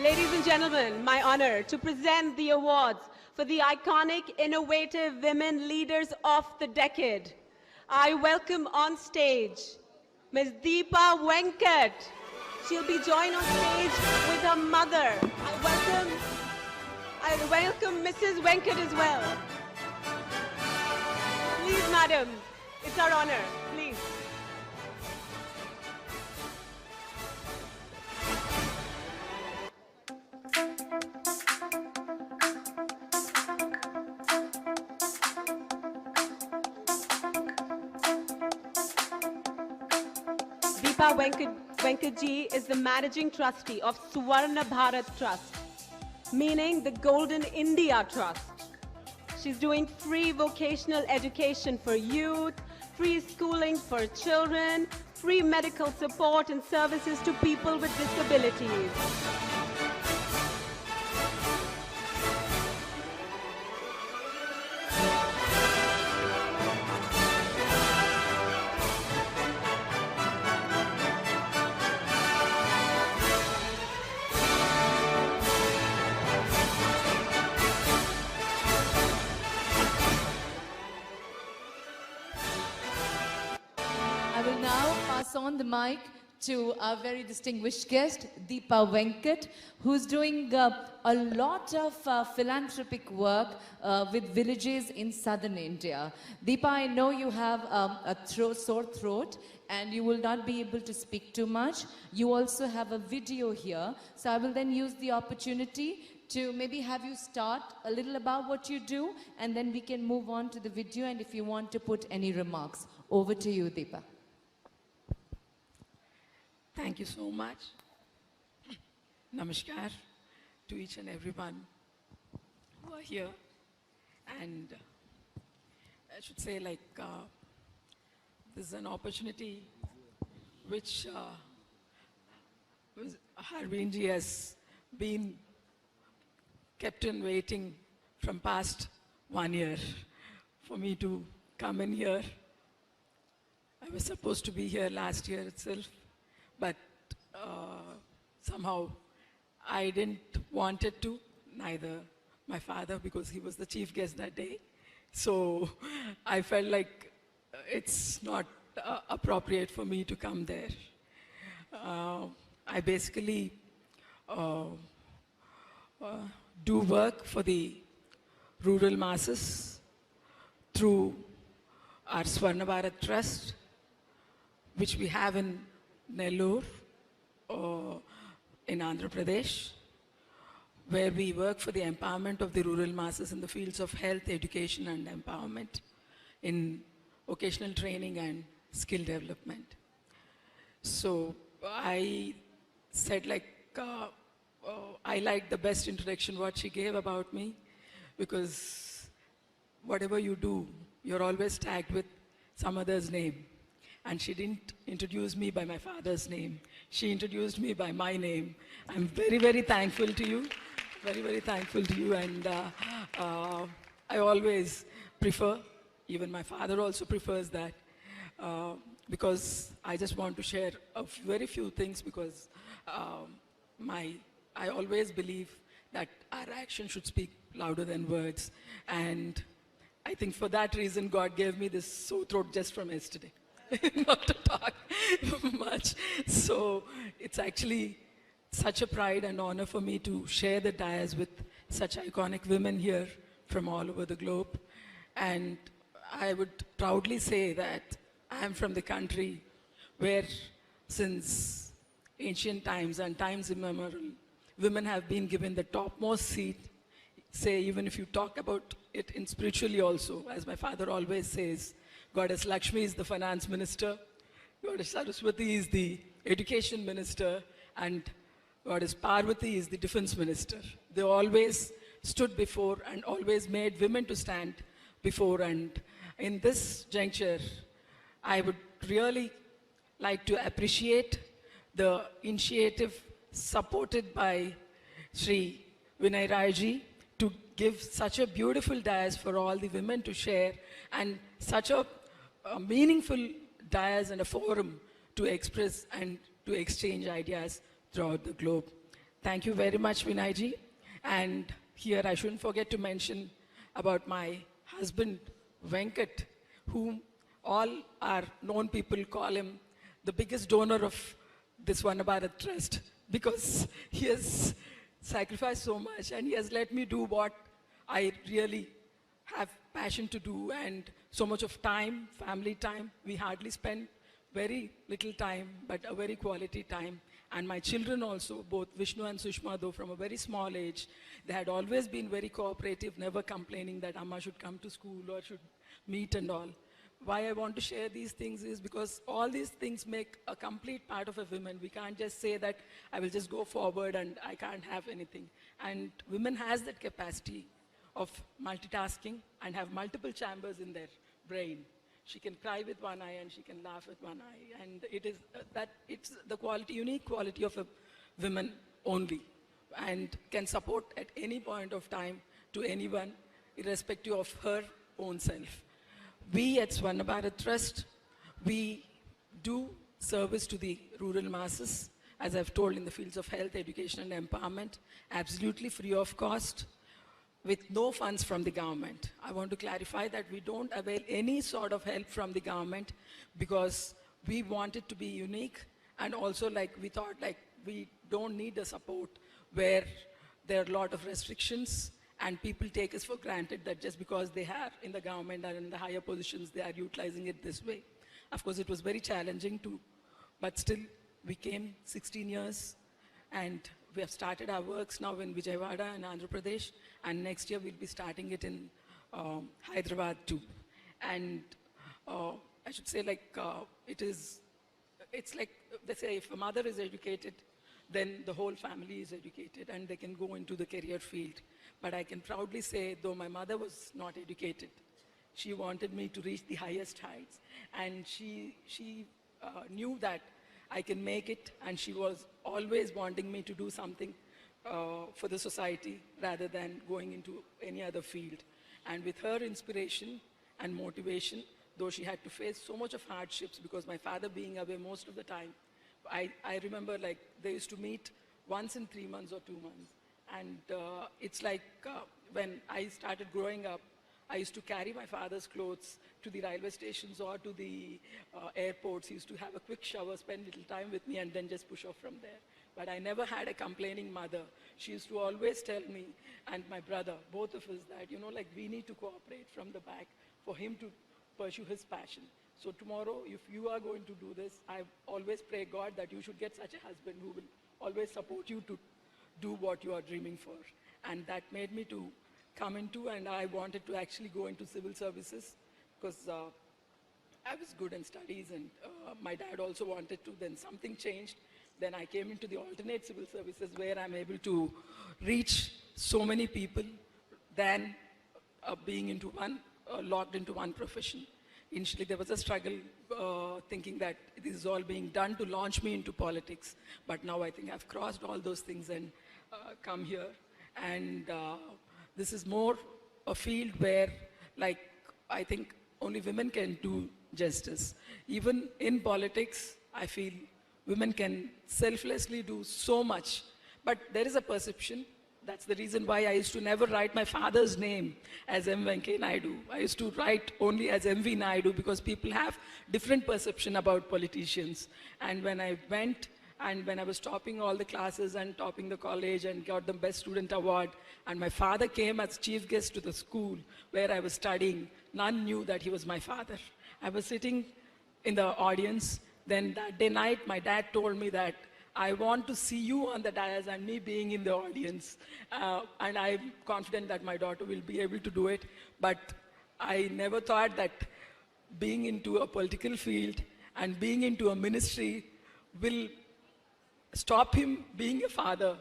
Ladies and gentlemen, my honor to present the awards for the iconic, innovative women leaders of the decade. I welcome on stage Ms. Deepa Venkat. She'll be joined on stage with her mother. I welcome Mrs. Venkat as well. Please, madam, it's our honor, please. Deepa Venkatji is the managing trustee of Swarna Bharat Trust, meaning the Golden India Trust. She's doing free vocational education for youth, free schooling for children, free medical support and services to people with disabilities. I will now pass on the mic to our very distinguished guest, Deepa Venkat, who's doing a lot of philanthropic work with villages in southern India. Deepa, I know you have a sore throat and you will not be able to speak too much. You also have a video here, so I will then use the opportunity to maybe have you start a little about what you do, and then we can move on to the video, and if you want to put any remarks. Over to you, Deepa. Thank you so much. Namaskar to each and everyone who are here. And I should say, this is an opportunity which Harbinji has been kept in waiting from past 1 year for me to come in here. I was supposed to be here last year itself, but somehow I didn't want it to, neither my father, because he was the chief guest that day. So I felt like it's not appropriate for me to come there. I basically do work for the rural masses through our Swarna Bharat Trust, which we have in Nellore, in Andhra Pradesh, where we work for the empowerment of the rural masses in the fields of health, education, and empowerment in vocational training and skill development. So I said, I liked the best introduction what she gave about me, because whatever you do, you're always tagged with some other's name. And she didn't introduce me by my father's name. She introduced me by my name. I'm very, very thankful to you. Very, very thankful to you. And I always prefer, even my father also prefers that, because I just want to share very few things, because I always believe that our action should speak louder than words. And I think for that reason, God gave me this sore throat just from yesterday. Not to talk much. So it's actually such a pride and honor for me to share the dais with such iconic women here from all over the globe. And I would proudly say that I am from the country where since ancient times and times immemorial, women have been given the topmost seat. Say, even if you talk about it in spiritually also, as my father always says, Goddess Lakshmi is the finance minister, Goddess Saraswati is the education minister, and Goddess Parvati is the defense minister. They always stood before and always made women to stand before. And in this juncture, I would really like to appreciate the initiative supported by Sri Vinay Raiji to give such a beautiful dais for all the women to share, and such a meaningful dais and a forum to express and to exchange ideas throughout the globe. Thank you very much, Vinayji. And here I shouldn't forget to mention about my husband, Venkat, whom all our known people call him the biggest donor of this One Bharat Trust, because he has sacrificed so much and he has let me do what I really have passion to do, and so much of time, family time. We hardly spend very little time, but a very quality time. And my children also, both Vishnu and Sushma, though from a very small age, they had always been very cooperative, never complaining that Amma should come to school or should meet and all. Why I want to share these things is because all these things make a complete part of a woman. We can't just say that I will just go forward and I can't have anything. And women has that capacity of multitasking and have multiple chambers in their brain. She can cry with one eye and she can laugh with one eye. And it is it's the quality, unique quality of a woman only, and can support at any point of time to anyone, irrespective of her own self. We at Swarna Bharat Trust, we do service to the rural masses, as I've told, in the fields of health, education and empowerment, absolutely free of cost, with no funds from the government. I want to clarify that we don't avail any sort of help from the government because we want it to be unique, and also we thought we don't need the support where there are a lot of restrictions and people take us for granted that just because they are in the government and in the higher positions, they are utilizing it this way. Of course, it was very challenging too, but still we came 16 years and we have started our works now in Vijayawada and Andhra Pradesh, and next year we'll be starting it in Hyderabad too. And I should say it's like they say, if a mother is educated, then the whole family is educated and they can go into the career field. But I can proudly say, though my mother was not educated, she wanted me to reach the highest heights, and she knew that I can make it, and she was always wanting me to do something for the society rather than going into any other field. And with her inspiration and motivation, though she had to face so much of hardships because my father being away most of the time, I remember they used to meet once in 3 months or 2 months. And it's when I started growing up, I used to carry my father's clothes to the railway stations or to the airports. He used to have a quick shower, spend little time with me, and then just push off from there. But I never had a complaining mother. She used to always tell me and my brother, both of us, that, we need to cooperate from the back for him to pursue his passion. So tomorrow, if you are going to do this, I always pray God that you should get such a husband who will always support you to do what you are dreaming for. And that made me to come into, and I wanted to actually go into civil services because I was good in studies, and my dad also wanted to. Then something changed. Then I came into the alternate civil services where I'm able to reach so many people than being locked into one profession. Initially, there was a struggle thinking that this is all being done to launch me into politics. But now I think I've crossed all those things and come here. And this is more a field where, I think only women can do justice. Even in politics, I feel women can selflessly do so much. But there is a perception. That's the reason why I used to never write my father's name as M. Venkaiah Naidu. I used to write only as M.V. Naidu because people have different perception about politicians. And when I went and when I was topping all the classes and topping the college and got the Best Student Award, and my father came as chief guest to the school where I was studying, none knew that he was my father. I was sitting in the audience. Then that day night, my dad told me that I want to see you on the dais and me being in the audience. And I'm confident that my daughter will be able to do it. But I never thought that being into a political field and being into a ministry will stop him being a father.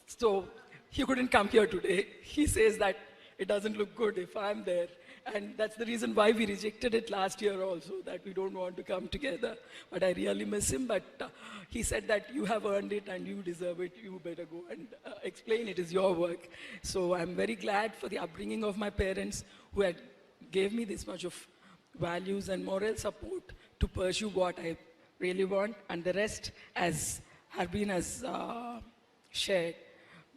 So he couldn't come here today. He says that it doesn't look good if I'm there. And that's the reason why we rejected it last year also, that we don't want to come together. But I really miss him. But he said that you have earned it and you deserve it. You better go and explain. It is your work. So I'm very glad for the upbringing of my parents who had gave me this much of values and moral support to pursue what I really want. And the rest, as Harbin has shared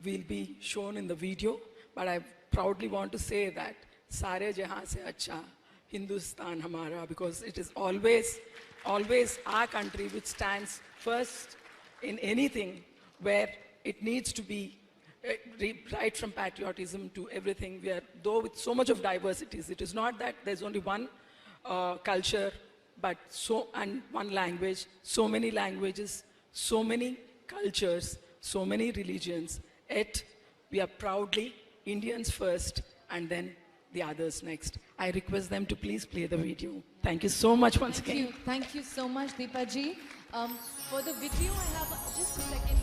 will be shown in the video, but I proudly want to say that Sare Jahan se acha Hindustan hamara, because it is always our country which stands first in anything where it needs to be right from patriotism to everything. We are, though with so much of diversities, it is not that there's only one culture, but and one language, so many languages, so many cultures, so many religions. Yet we are proudly Indians first and then the others next. I request them to please play the video. Thank you so much once again. Thank you so much, Deepa ji. For the video, I have just a second.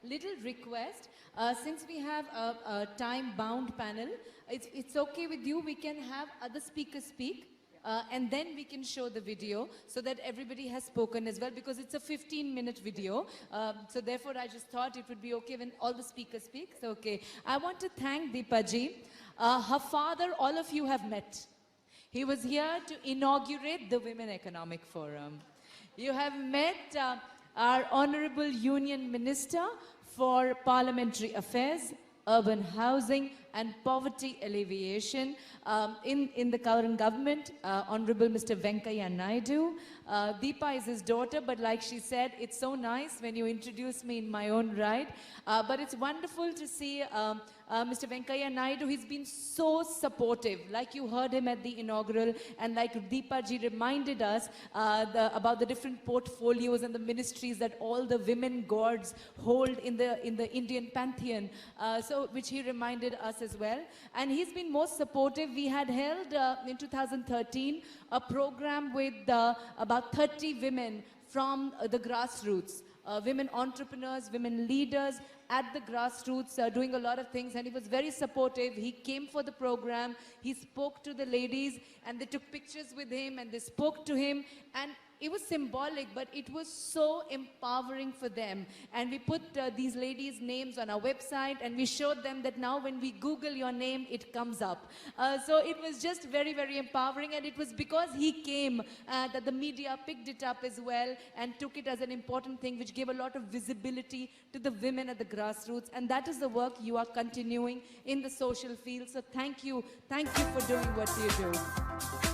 Little request, since we have a time-bound panel, it's okay with you, we can have other speakers speak, and then we can show the video so that everybody has spoken as well, because it's a 15-minute video. So therefore, I just thought it would be okay when all the speakers speak. So, okay. I want to thank Deepa ji. Her father, all of you have met. He was here to inaugurate the Women Economic Forum. You have met our Honorable Union Minister for Parliamentary Affairs, Urban Housing and Poverty Alleviation in the current government, Honorable Mr. Venkaiah Naidu. Deepa is his daughter, but like she said, it's so nice when you introduce me in my own right. But it's wonderful to see Mr. Venkaiah Naidu. He's been so supportive, like you heard him at the inaugural, and like Deepa ji reminded us about the different portfolios and the ministries that all the women gods hold in the Indian pantheon, so which he reminded us as well. And he's been most supportive. We had held in 2013 a program with about 30 women from the grassroots. Women entrepreneurs, women leaders at the grassroots, doing a lot of things, and he was very supportive. He came for the program, he spoke to the ladies, and they took pictures with him, and they spoke to him, and it was symbolic, but it was so empowering for them. And we put these ladies' names on our website, and we showed them that now when we Google your name, it comes up. So it was just very, very empowering, and it was because he came that the media picked it up as well and took it as an important thing, which gave a lot of visibility to the women at the grassroots. And that is the work you are continuing in the social field. So thank you for doing what you do.